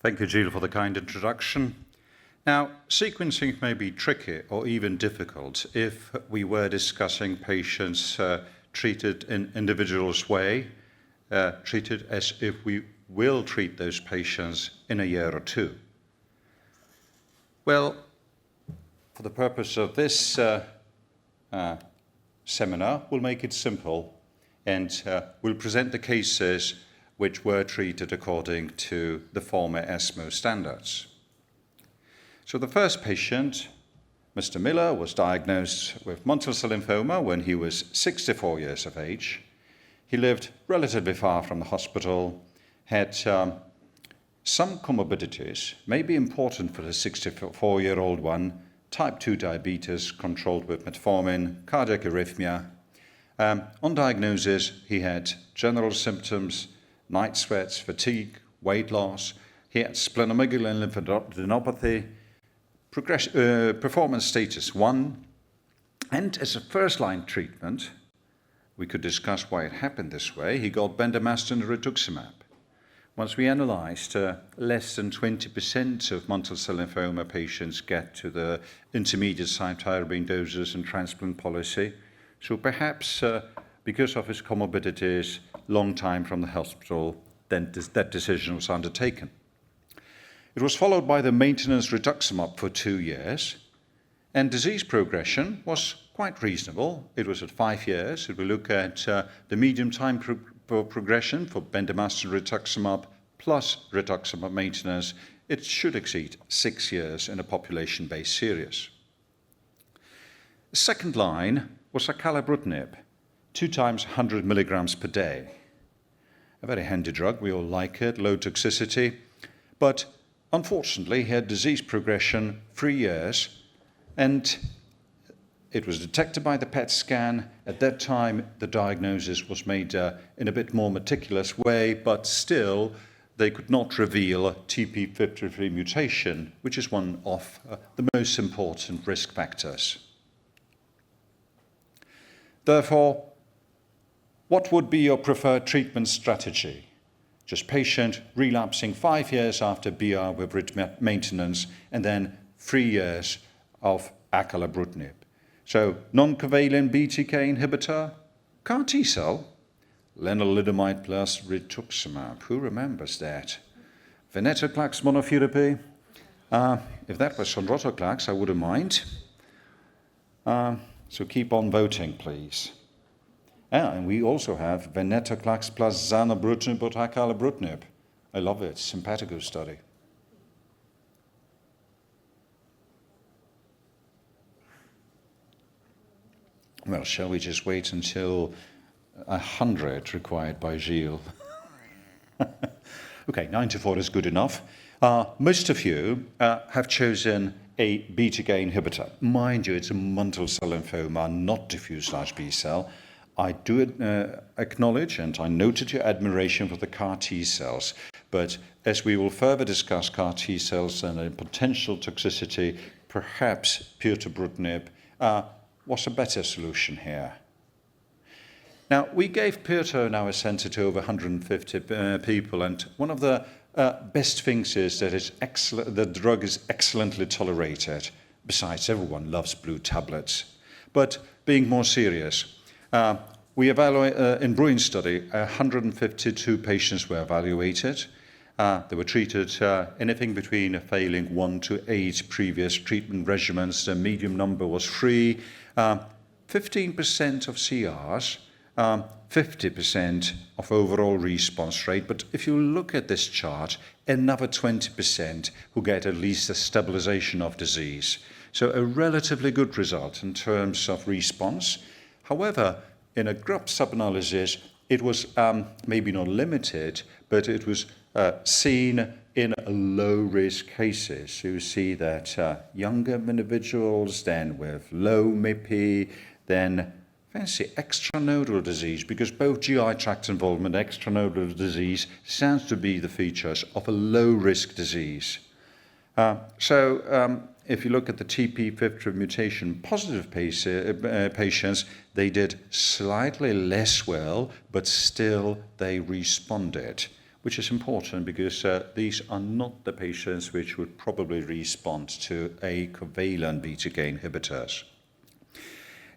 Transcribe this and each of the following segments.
Thank you, Jill, for the kind introduction. Now, sequencing may be tricky or even difficult if we were discussing patients treated in individuals' way, treated as if we will treat those patients in a year or two. Well, for the purpose of this seminar, we'll make it simple and we'll present the cases which were treated according to the former ESMO standards. So the first patient, Mr. Miller, was diagnosed with mantle cell lymphoma when he was 64 years of age. He lived relatively far from the hospital, had some comorbidities, may be important for the 64-year-old one, type 2 diabetes controlled with metformin, cardiac arrhythmia. On diagnosis, he had general symptoms, night sweats, fatigue, weight loss. He had splenomegaly and lymphadenopathy, performance status 1. And as a first-line treatment, we could discuss why it happened this way. He got bendamustine and rituximab. Once we analyzed, less than 20% of mantle cell lymphoma patients get to the intermediate cytarabine doses and transplant policy. So perhaps because of his comorbidities, long time from the hospital, then that decision was undertaken. It was followed by the maintenance rituximab for 2 years, and disease progression was quite reasonable. It was at 5 years. If we look at the medium time progression for bendamustine rituximab plus rituximab maintenance, it should exceed 6 years in a population-based series. The second line was acalabrutinib, 2 times 100 milligrams per day. A very handy drug, we all like it, low toxicity, but unfortunately he had disease progression 3 years, and it was detected by the PET scan. At that time, the diagnosis was made in a bit more meticulous way, but still they could not reveal a TP53 mutation, which is one of the most important risk factors. Therefore, what would be your preferred treatment strategy? Just patient relapsing 5 years after BR with maintenance and then 3 years of acalabrutinib. So non-covalent BTK inhibitor, CAR T-cell, lenalidomide plus rituximab. Who remembers that? Venetoclax monotherapy. If that was sonrotoclax, I wouldn't mind. So keep on voting, please. And we also have venetoclax plus zanubrutinib or acalabrutinib. I love it. Simpatico study. Well, shall we just wait until 100 required by Gilles? Okay, 94 is good enough. Most of you have chosen a BTK inhibitor. Mind you, it's a mantle cell lymphoma, not diffuse large B-cell. I do acknowledge and I noted your admiration for the CAR T-cells, but as we will further discuss CAR T-cells and a potential toxicity, perhaps pirtobrutinib was a better solution here. Now, we gave pirto now a center to over 150 people, and one of the best things is that the drug is excellently tolerated. Besides, everyone loves blue tablets. But being more serious, we evaluate in Bruin study, 152 patients were evaluated. They were treated anything between failing 1 to 8 previous treatment regimens. The median number was 3. 15% of CRs, 50% of overall response rate. But if you look at this chart, another 20% who get at least a stabilization of disease. So a relatively good result in terms of response. However, in a group sub-analysis, it was maybe not limited, but it was seen in low-risk cases. You see that younger individuals, then with low MIPI, then fancy extranodal disease, because both GI tract involvement and extranodal disease sounds to be the features of a low-risk disease. If you look at the TP53 mutation positive patients, they did slightly less well, but still they responded. which is important because these are not the patients which would probably respond to a covalent BTK inhibitors.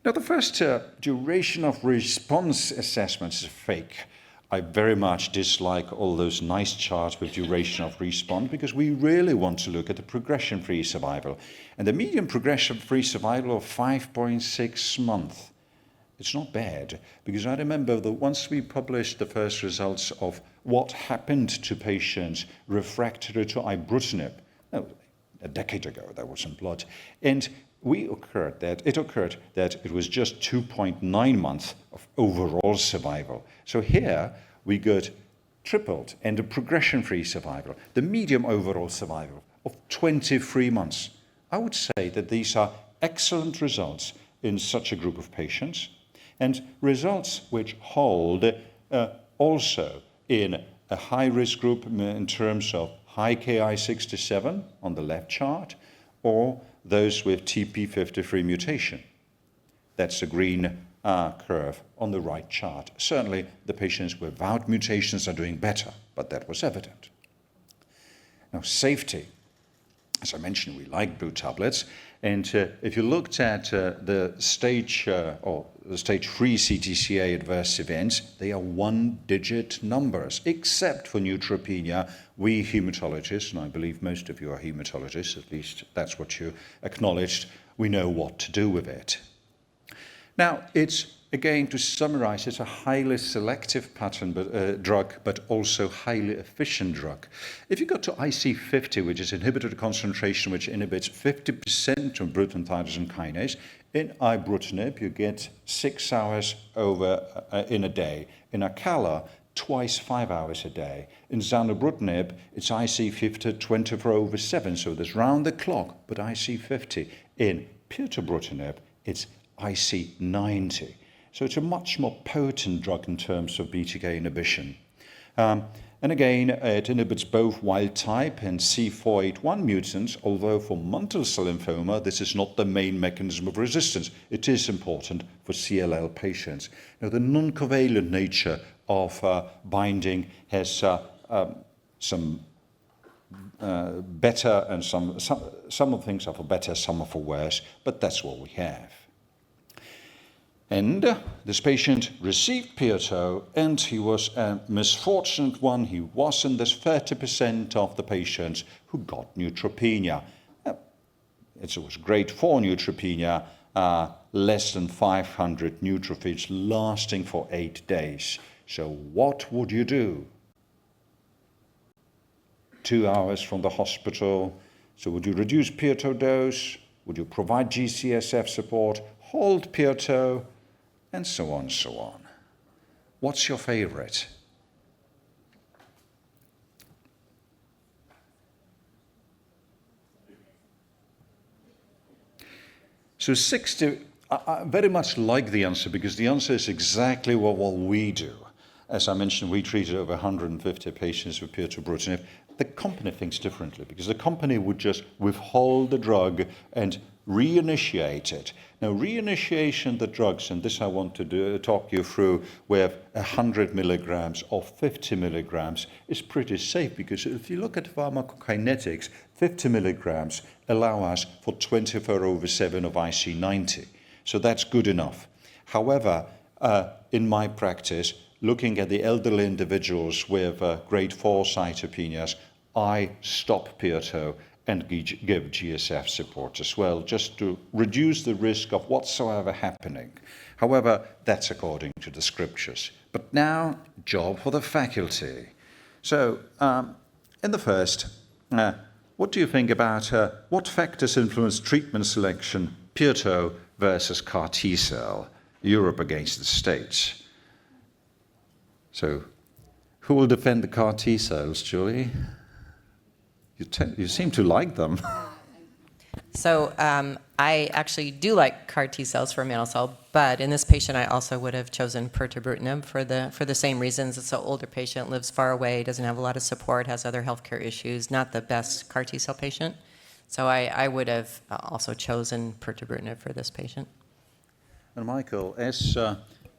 Now, the first duration of response assessment is fake. I very much dislike all those nice charts with duration of response because we really want to look at the progression-free survival. And the median progression-free survival of 5.6 months. It's not bad, because I remember that once we published the first results of what happened to patients refractory to ibrutinib, a decade ago, that was in Blood, and it occurred that it was just 2.9 months of overall survival. So here we got tripled, and the progression-free survival, the median overall survival of 23 months. I would say that these are excellent results in such a group of patients, and results which hold also in a high-risk group in terms of high Ki67 on the left chart, or those with TP53 mutation. That's the green curve on the right chart. Certainly, the patients without mutations are doing better, but that was evident. Now, safety. As I mentioned, we like blue tablets, and if you looked at the stage 3 CTCA adverse events, they are one-digit numbers, except for neutropenia. We hematologists, and I believe most of you are hematologists, at least that's what you acknowledged, we know what to do with it. Now, it's, again, to summarize, it's a highly selective drug, but also highly efficient drug. If you go to IC50, which is inhibitor concentration, which inhibits 50% of bruton tyrosine kinase, in ibrutinib, you get 6 hours in a day. In Acala, twice 5 hours a day. In zanubrutinib, it's IC50 24/7, so there's round the clock, but IC50. In pirtobrutinib, it's IC90. So it's a much more potent drug in terms of BTK inhibition. And again, it inhibits both wild type and C481 mutants, although for mantle cell lymphoma, this is not the main mechanism of resistance. It is important for CLL patients. Now, the non-covalent nature of binding has some better, and some of the things are for better, some are for worse, but that's what we have. And this patient received Pirto, and he was a misfortunate one. He was in this 30% of the patients who got neutropenia. It was grade 4 neutropenia, less than 500 neutrophils lasting for 8 days. So what would you do? 2 hours from the hospital. So would you reduce Pirto dose? Would you provide GCSF support? Hold Pirto? And so on, so on. What's your favorite? So 60, I very much like the answer, because the answer is exactly what we do. As I mentioned, we treated over 150 patients with pirtobrutinib. The company thinks differently, because the company would just withhold the drug and reinitiate it. Now, reinitiation of the drugs, and this I want to talk you through, with 100 milligrams or 50 milligrams is pretty safe, because if you look at pharmacokinetics, 50 milligrams allow us for 24/7 of IC90. So that's good enough. However, in my practice, looking at the elderly individuals with grade 4 cytopenias, I stop Pirto and give GSF support as well, just to reduce the risk of whatsoever happening. However, that's according to the scriptures. But now, job for the faculty. So, in the first, what do you think about what factors influence treatment selection, Pirto versus CAR T-cell, Europe against the States? So, who will defend the CAR T-cells, Julie? You seem to like them. So I actually do like CAR T cells for mantle cell, but in this patient, I also would have chosen pirtobrutinib for the same reasons. It's an older patient, lives far away, doesn't have a lot of support, has other healthcare issues, not the best CAR T cell patient. So I would have also chosen pirtobrutinib for this patient. And Michael, as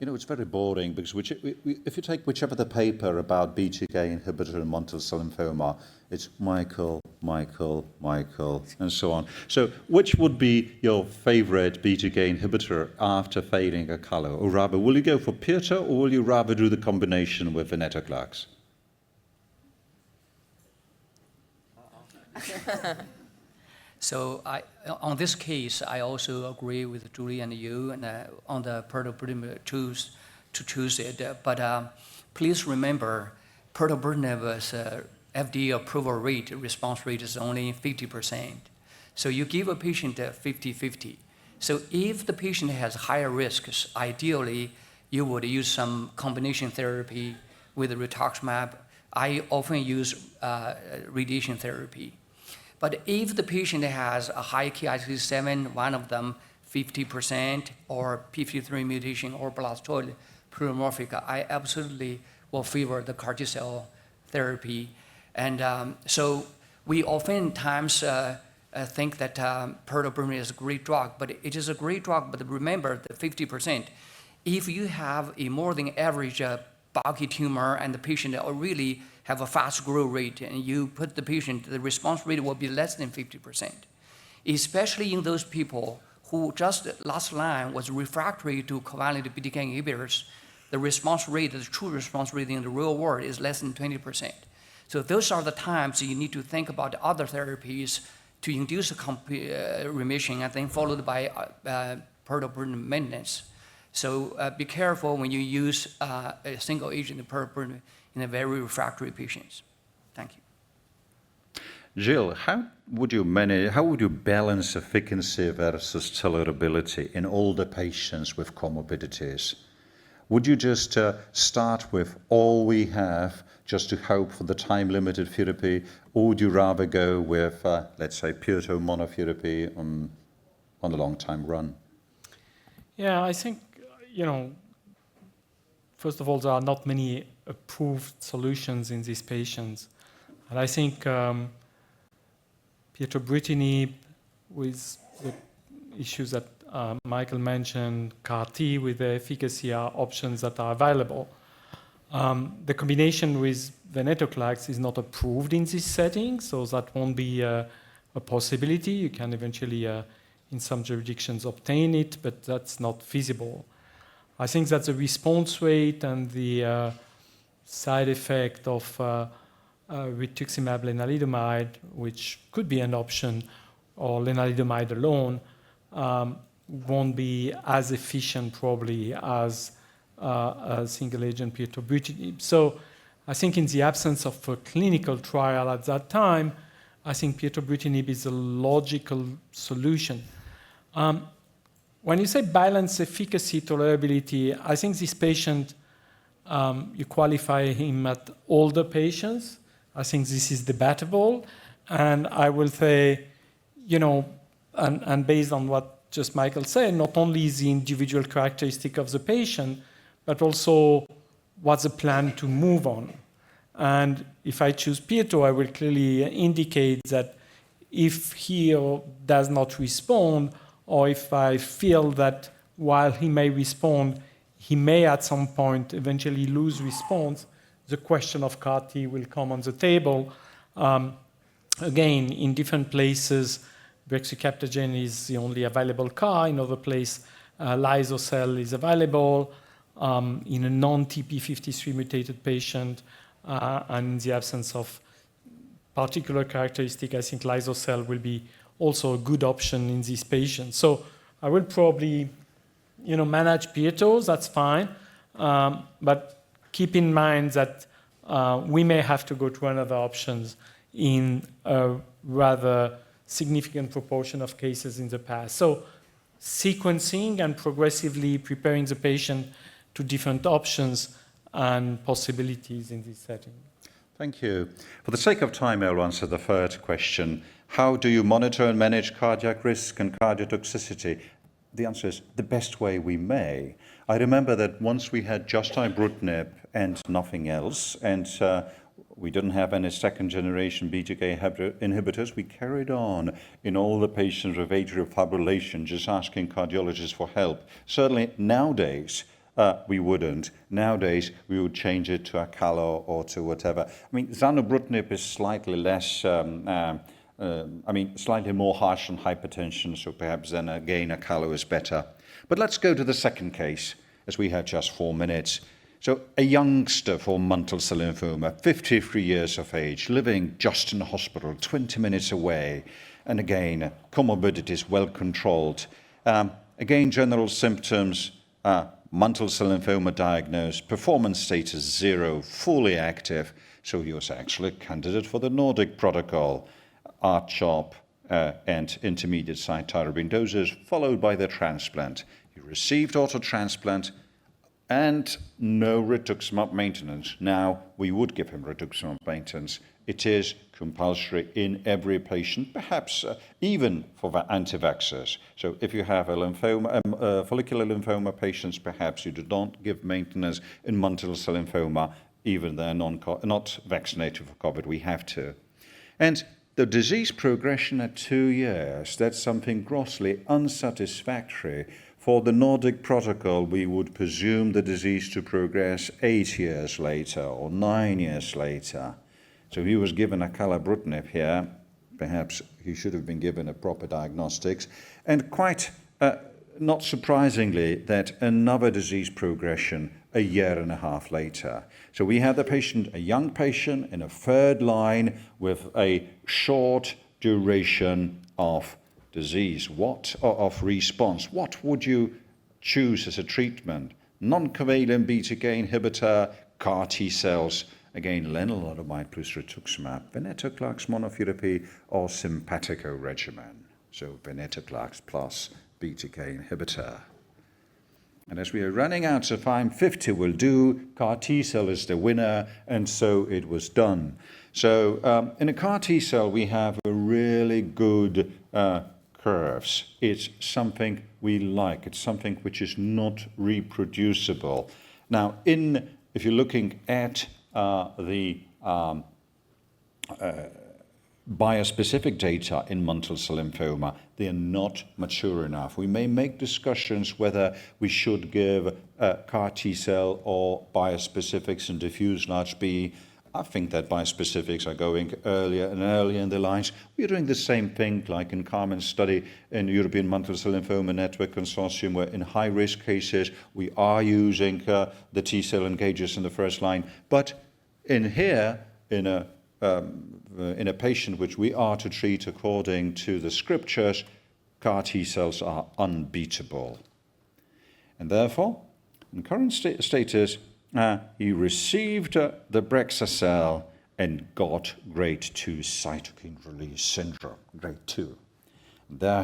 it's very boring because if you take whichever the paper about BTK inhibitor in mantle cell lymphoma, it's Michael, and so on. So which would be your favorite BTK inhibitor after failing a color? Or rather, will you go for Pirto or will you rather do the combination with venetoclax? So on this case, I also agree with Julie and you, and on the pirtobrutinib to choose it. But please remember, pirtobrutinib's FDA approval rate, response rate is only 50%. So you give a patient 50-50. So if the patient has higher risks, ideally you would use some combination therapy with rituximab. I often use radiation therapy. But if the patient has a high Ki67, one of them 50% or p53 mutation or blastoid pleomorphic, I absolutely will favor the CAR T-cell therapy. And so we oftentimes think that pirtobrutinib is a great drug, but it is a great drug, but remember the 50%. If you have a more than average bulky tumor and the patient really have a fast growth rate and you put the patient, the response rate will be less than 50%. Especially in those people who just last line was refractory to covalent BTK inhibitors, the response rate, the true response rate in the real world is less than 20%. So those are the times you need to think about other therapies to induce a remission and then followed by pirtobrutinib maintenance. So be careful when you use a single agent pirtobrutinib in a very refractory patients. Thank you. Jill, how would you balance efficacy versus tolerability in older patients with comorbidities? Would you just start with all we have just to hope for the time-limited therapy, or would you rather go with, let's say, Pirto monotherapy on the long-time run? Yeah, I think, first of all, there are not many approved solutions in these patients. And I think pirtobrutinib with the issues that Michael mentioned, CAR-T with the efficacy are options that are available. The combination with venetoclax is not approved in this setting, so that won't be a possibility. You can eventually, in some jurisdictions, obtain it, but that's not feasible. I think that the response rate and the side effect of rituximab lenalidomide, which could be an option, or lenalidomide alone, won't be as efficient probably as a single agent pirtobrutinib. So I think in the absence of a clinical trial at that time, I think pirtobrutinib is a logical solution. When you say balance efficacy, tolerability, I think this patient, you qualify him at older patients. I think this is debatable. And I will say, and based on what just Michael said, not only the individual characteristic of the patient, but also what's the plan to move on. And if I choose Pirto, I will clearly indicate that if he does not respond, or if I feel that while he may respond, he may at some point eventually lose response, the question of CAR-T will come on the table. Again, in different places, brexucabtagene is the only available CAR. In other places, liso-cel is available. In a non-TP53 mutated patient, and in the absence of particular characteristic, I think liso-cel will be also a good option in these patients. So I will probably, manage Pirtos, that's fine. But keep in mind that we may have to go to another options in a rather significant proportion of cases in the past. So sequencing and progressively preparing the patient to different options and possibilities in this setting. Thank you. For the sake of time, I'll answer the third question. How do you monitor and manage cardiac risk and cardiotoxicity? The answer is the best way we may. I remember that once we had just ibrutinib and nothing else, and we didn't have any second-generation BTK inhibitors, we carried on in all the patients with atrial fibrillation, just asking cardiologists for help. Certainly nowadays, we wouldn't. Nowadays, we would change it to Acalo or to whatever. I mean, zanubrutinib is slightly less, slightly more harsh on hypertension, so perhaps then again Acalo is better. But let's go to the second case, as we have just 4 minutes. So a youngster for mantle cell lymphoma, 53 years of age, living just in the hospital, 20 minutes away. And again, comorbidities well controlled. Again, general symptoms, mantle cell lymphoma diagnosed, performance status 0, fully active. So he was actually a candidate for the Nordic protocol, R-CHOP and intermediate cytarabine doses, followed by the transplant. He received autotransplant and no rituximab maintenance. Now, we would give him rituximab maintenance. It is compulsory in every patient, perhaps even for the anti-vaxxers. So if you have a lymphoma, follicular lymphoma patients, perhaps you do not give maintenance. In mantle cell lymphoma, even they're not vaccinated for COVID, we have to. And the disease progression at 2 years, that's something grossly unsatisfactory. For the Nordic protocol, we would presume the disease to progress 8 years later or 9 years later. So he was given acalabrutinib here. Perhaps he should have been given a proper diagnostics. And quite not surprisingly, that another disease progression a year and a half later. So we had the patient, a young patient in a third line with a short duration of disease, of response. What would you choose as a treatment? Non-covalent BTK inhibitor, CAR T cells, again, lenalidomide plus rituximab, venetoclax monotherapy, or simpatico regimen. So venetoclax plus BTK inhibitor. And as we are running out of time, 50 will do. CAR T cell is the winner, and so it was done. So in a CAR T cell, we have a really good curves. It's something we like. It's something which is not reproducible. Now, if you're looking at the biospecific data in mantle cell lymphoma, they are not mature enough. We may make discussions whether we should give CAR T cell or biospecifics in diffuse large B. I think that biospecifics are going earlier and earlier in the lines. We're doing the same thing like in Carmen's study in European Mantle Cell Lymphoma Network Consortium, where in high-risk cases we are using the T-cell engagers in the first line. But in here, in a patient which we are to treat according to the scriptures, CAR T cells are unbeatable. And therefore, in current status, he received the Brexacel and got grade 2 cytokine release syndrome, grade 2.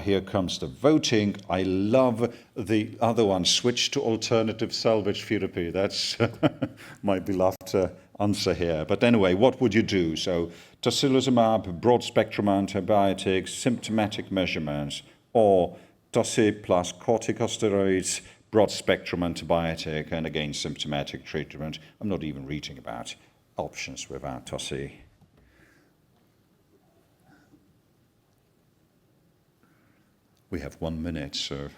Here comes the voting. I love the other one, switch to alternative salvage therapy. That's my beloved answer here. But anyway, what would you do? So tocilizumab, broad-spectrum antibiotics, symptomatic measurements, or toci plus corticosteroids, broad-spectrum antibiotic, and again, symptomatic treatment. I'm not even reading about options without toci. We have 1 minute, so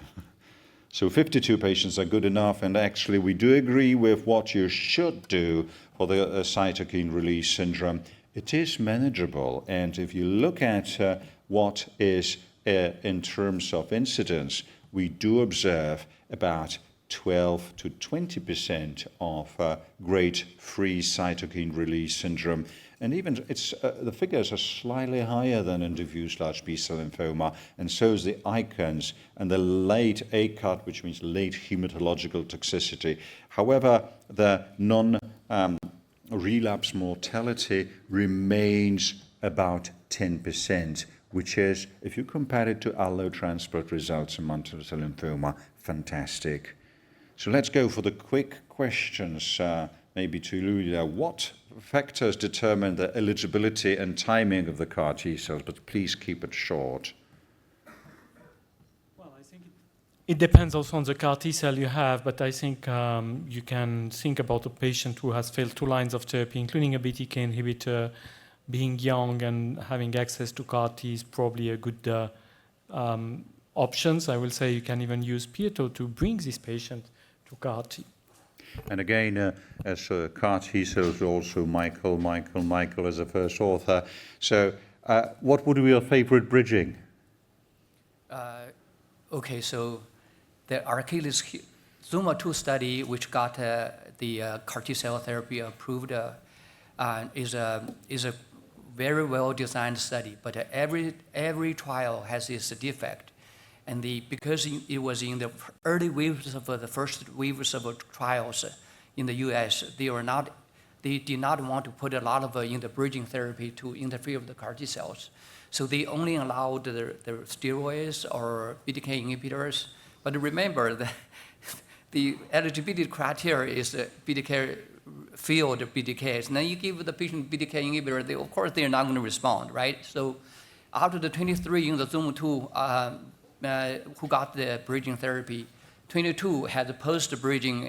52 patients are good enough, and actually we do agree with what you should do for the cytokine release syndrome. It is manageable, and if you look at what is in terms of incidence, we do observe about 12 to 20% of grade 3 cytokine release syndrome. And even the figures are slightly higher than in diffuse large B-cell lymphoma, and so is the ICANS and the late ACUT, which means late hematological toxicity. However, the non-relapse mortality remains about 10%, which is, if you compare it to allotransplant results in mantle cell lymphoma, fantastic. So let's go for the quick questions, maybe to Lulia. What factors determine the eligibility and timing of the CAR T cells? But please keep it short. Well, I think it depends also on the CAR T cell you have, but I think you can think about a patient who has failed 2 lines of therapy, including a BTK inhibitor, being young and having access to CAR T is probably a good options. I will say you can even use Pieto to bring this patient to CAR T. And again, as CAR T cells, also Michael as a first author. So what would be your favorite bridging? Okay, so the Achilles ZUMA-2 study, which got the CAR T cell therapy approved, is a very well designed study. But every trial has its defect, and because it was in the early waves of the first waves of trials in the U.S., they did not want to put a lot of in the bridging therapy to interfere with the CAR T cells. So they only allowed the steroids or BTK inhibitors. But remember, the eligibility criteria is BTK failed BTKs. Now you give the patient BTK inhibitor, of course they're not going to respond, right? So out of the 23 in the ZUMA-2 who got the bridging therapy, 22 had the post-bridging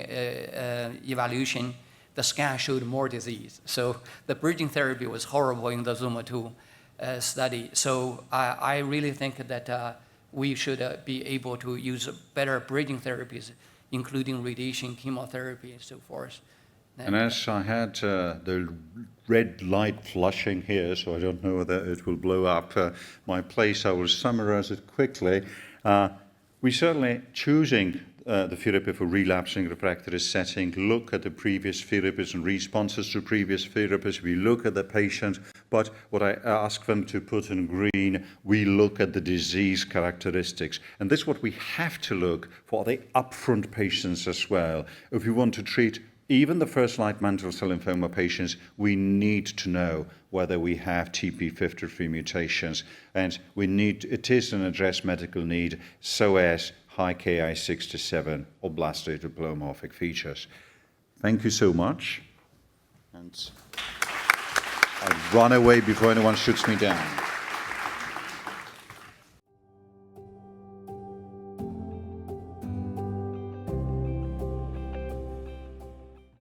evaluation. The scan showed more disease. So the bridging therapy was horrible in the ZUMA-2 study. So I really think that we should be able to use better bridging therapies, including radiation, chemotherapy, and so forth. And as I had the red light flashing here, so I don't know whether it will blow up my place, I will summarize it quickly. We certainly choosing the therapy for relapsing refractory setting, look at the previous therapies and responses to previous therapies, we look at the patient, but what I ask them to put in green, we look at the disease characteristics. And this is what we have to look for the upfront patients as well. If we want to treat even the first-line mantle cell lymphoma patients, we need to know whether we have TP53 mutations, and it is an addressed medical need, so as high Ki67 or blastoid diplomorphic features. Thank you so much. And I'll run away before anyone shoots me down.